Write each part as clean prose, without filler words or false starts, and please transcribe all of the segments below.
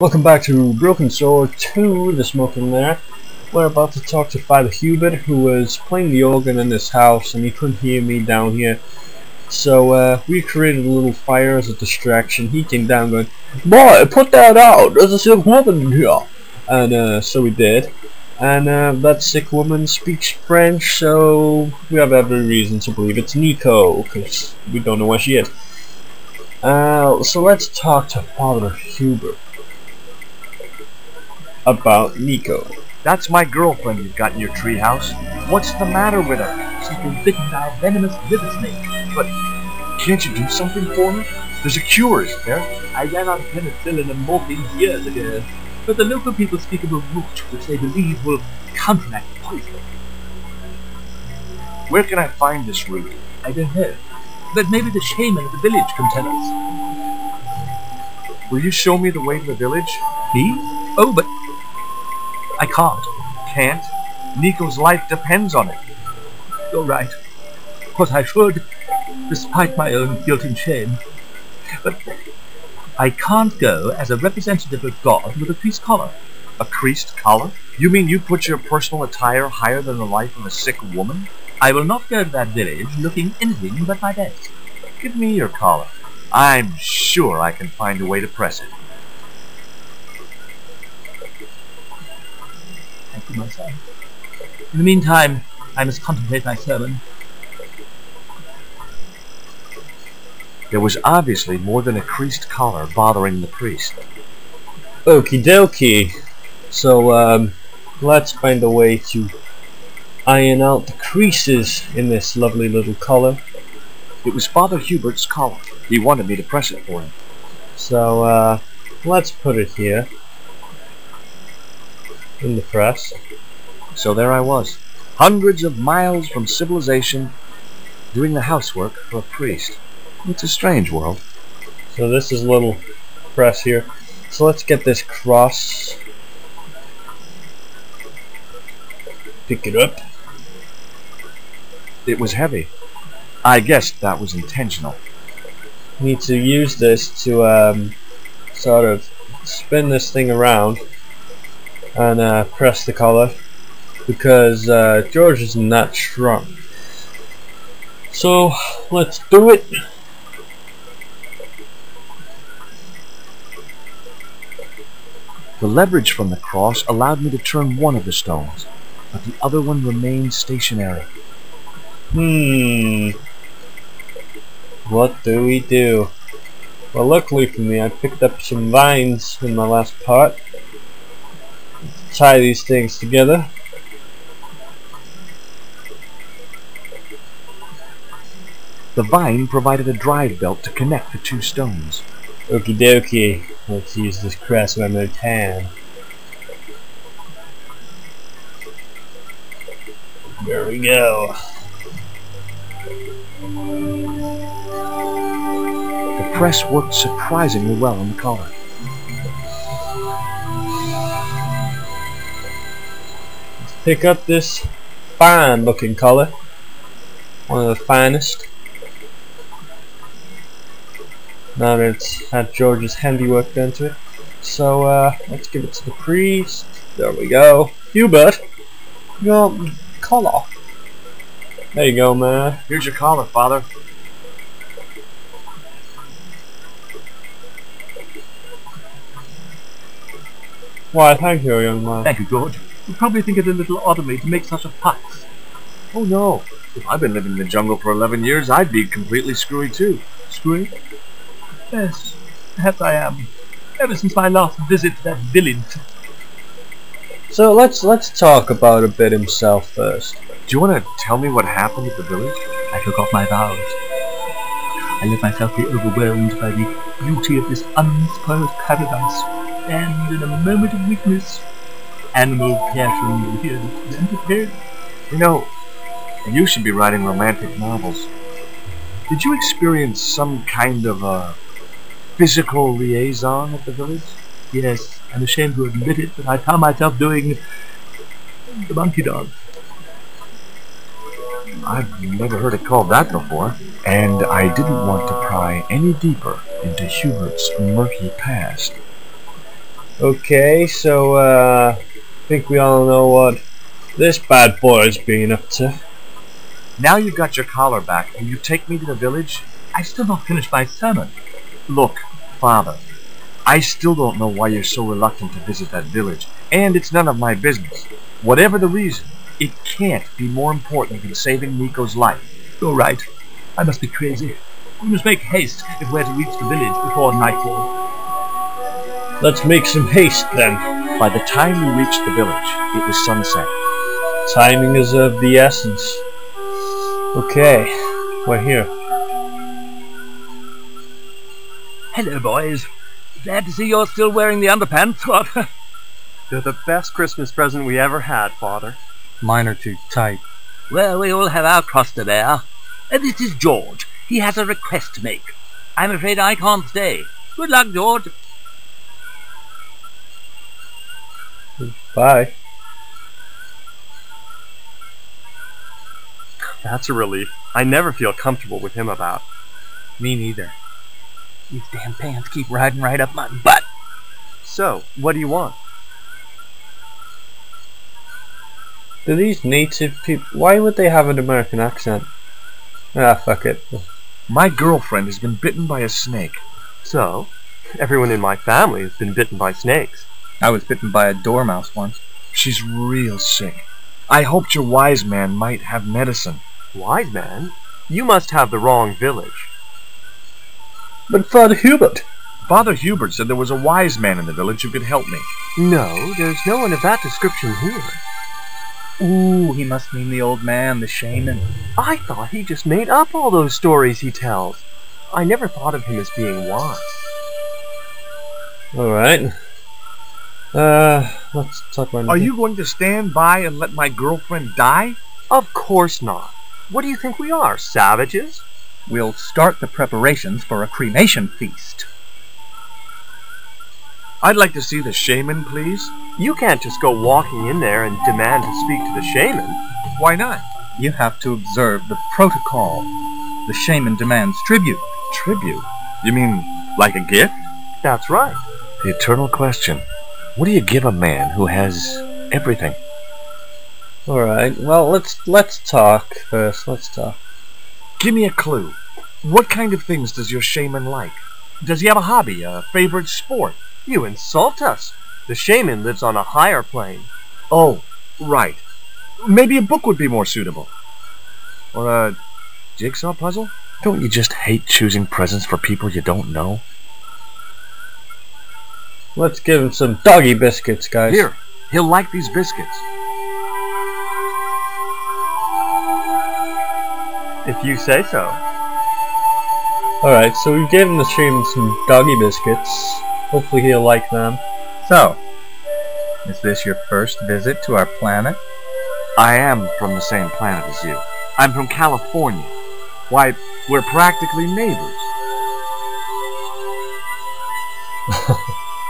Welcome back to Broken Sword 2, The Smoking There. We're about to talk to Father Hubert, who was playing the organ in this house and he couldn't hear me down here. So we created a little fire as a distraction. He came down going, "Boy, put that out, there's a sick woman in here." And so we did. And that sick woman speaks French, so we have every reason to believe it's Nico, because we don't know where she is. So let's talk to Father Hubert about Nico. That's my girlfriend you've got in your treehouse. What's the matter with her? She's been bitten by a venomous river snake. But can't you do something for her? There's a cure, isn't there? I ran out of penicillin and morphine years ago, but the local people speak of a root which they believe will counteract poison. Where can I find this root? I don't know, but maybe the shaman of the village can tell us. Will you show me the way to the village? Me? Oh, but I can't. Can't? Nico's life depends on it. You're right. What I should, despite my own guilt and shame. But I can't go as a representative of God with a priest's collar. A priest collar? You mean you put your personal attire higher than the life of a sick woman? I will not go to that village looking anything but my best. Give me your collar. I'm sure I can find a way to press it. Thank you, my son. In the meantime, I must contemplate my sermon. There was obviously more than a creased collar bothering the priest. Okie dokie. So let's find a way to iron out the creases in this lovely little collar. It was Father Hubert's collar. He wanted me to press it for him. So let's put it here in the press. So there I was, hundreds of miles from civilization, doing the housework for a priest. It's a strange world. So this is a little press here. So let's get this cross. Pick it up. It was heavy. I guessed that was intentional. Need to use this to sort of spin this thing around and press the collar, because George isn't that strong. So let's do it. The leverage from the cross allowed me to turn one of the stones, but the other one remained stationary. What do we do? Well, luckily for me, I picked up some vines in my last part. Let's tie these things together. The vine provided a drive belt to connect the two stones. Okie dokie. Let's use this crest one more time. There we go. The press worked surprisingly well on the collar. Let's pick up this fine looking collar. One of the finest. Now that it's had George's handiwork done to it. So let's give it to the priest. There we go. Hubert, your collar. There you go, man. Here's your collar, Father. Why, thank you, young man. Thank you, George. You probably think it a little odd of me to make such a fuss. Oh no. If I've been living in the jungle for 11 years, I'd be completely screwy too. Screwy? Yes, perhaps I am. Ever since my last visit to that village. So let's talk about a bit himself first. Do you want to tell me what happened at the village? I took off my vows. I let myself be overwhelmed by the beauty of this unspoiled paradise, and in a moment of weakness, animal passion appeared presented. You know, you should be writing romantic novels. Did you experience some kind of a physical liaison at the village? Yes, I'm ashamed to admit it, but I found myself doing the monkey dog. I've never heard it called that before, and I didn't want to pry any deeper into Hubert's murky past. Okay, so I think we all know what this bad boy is being up to. Now you've got your collar back, and you take me to the village? I've still not finished my sermon. Look, Father, I still don't know why you're so reluctant to visit that village, and it's none of my business. Whatever the reason, it can't be more important than saving Nico's life. You're right. I must be crazy. We must make haste if we're to reach the village before nightfall. Let's make some haste then. By the time we reached the village, it was sunset. Timing is of the essence. Okay, we're here. Hello, boys. Glad to see you're still wearing the underpants. What? They're the best Christmas present we ever had, Father. Mine are too tight. Well, we all have our cross to bear. This is George. He has a request to make. I'm afraid I can't stay. Good luck, George. Bye. That's a relief. I never feel comfortable with him about. Me neither. These damn pants keep riding right up my butt. So, what do you want? Do these native people... Why would they have an American accent? Ah, fuck it. My girlfriend has been bitten by a snake. So, everyone in my family has been bitten by snakes. I was bitten by a dormouse once. She's real sick. I hoped your wise man might have medicine. Wise man? You must have the wrong village. But Father Hubert! Father Hubert said there was a wise man in the village who could help me. No, there's no one of that description here. Ooh, he must mean the old man, the shaman. I thought he just made up all those stories he tells. I never thought of him as being wise. Alright. Let's talk about... Are you going to stand by and let my girlfriend die? Of course not. What do you think we are, savages? We'll start the preparations for a cremation feast. I'd like to see the shaman, please. You can't just go walking in there and demand to speak to the shaman. Why not? You have to observe the protocol. The shaman demands tribute. Tribute? You mean like a gift? That's right. The eternal question. What do you give a man who has everything? Alright, well, let's talk first. Let's talk. Give me a clue. What kind of things does your shaman like? Does he have a hobby, a favorite sport? You insult us. The shaman lives on a higher plane. Oh, right. Maybe a book would be more suitable. Or a jigsaw puzzle? Don't you just hate choosing presents for people you don't know? Let's give him some doggy biscuits, guys. Here, he'll like these biscuits. If you say so. Alright, so we gave him the shaman some doggy biscuits. Hopefully he'll like them. So, is this your first visit to our planet? I am from the same planet as you. I'm from California. Why, we're practically neighbors.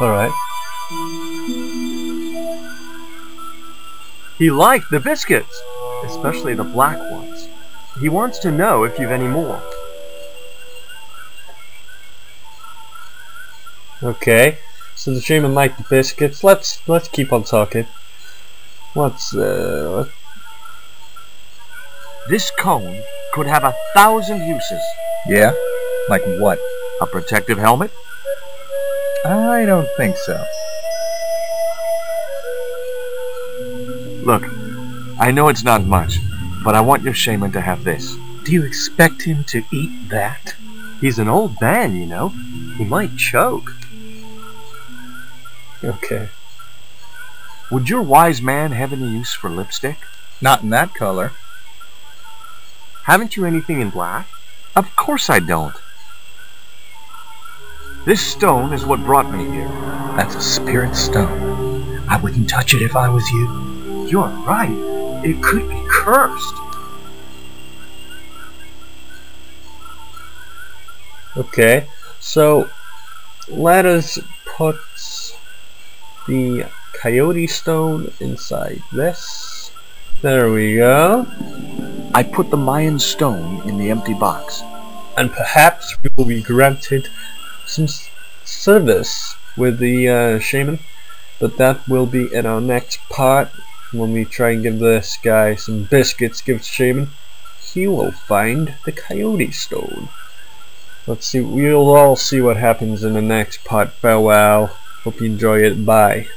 Alright. He liked the biscuits, especially the black ones. He wants to know if you've any more. Okay. So the shaman liked the biscuits. Let's keep on talking. This cone could have 1,000 uses. Yeah? Like what? A protective helmet? I don't think so. Look, I know it's not much, but I want your shaman to have this. Do you expect him to eat that? He's an old man, you know. He might choke. Okay. Would your wise man have any use for lipstick? Not in that color. Haven't you anything in black? Of course I don't. This stone is what brought me here. That's a spirit stone. I wouldn't touch it if I was you. You're right. It could be cursed. Okay. So let us put the coyote stone inside this. There we go. I put the Mayan stone in the empty box. And perhaps we will be granted some service with the shaman, but that will be in our next part when we try and give this guy some biscuits. Give shaman, he will find the coyote stone. Let's see, we'll all see what happens in the next part. Farewell, hope you enjoy it, bye.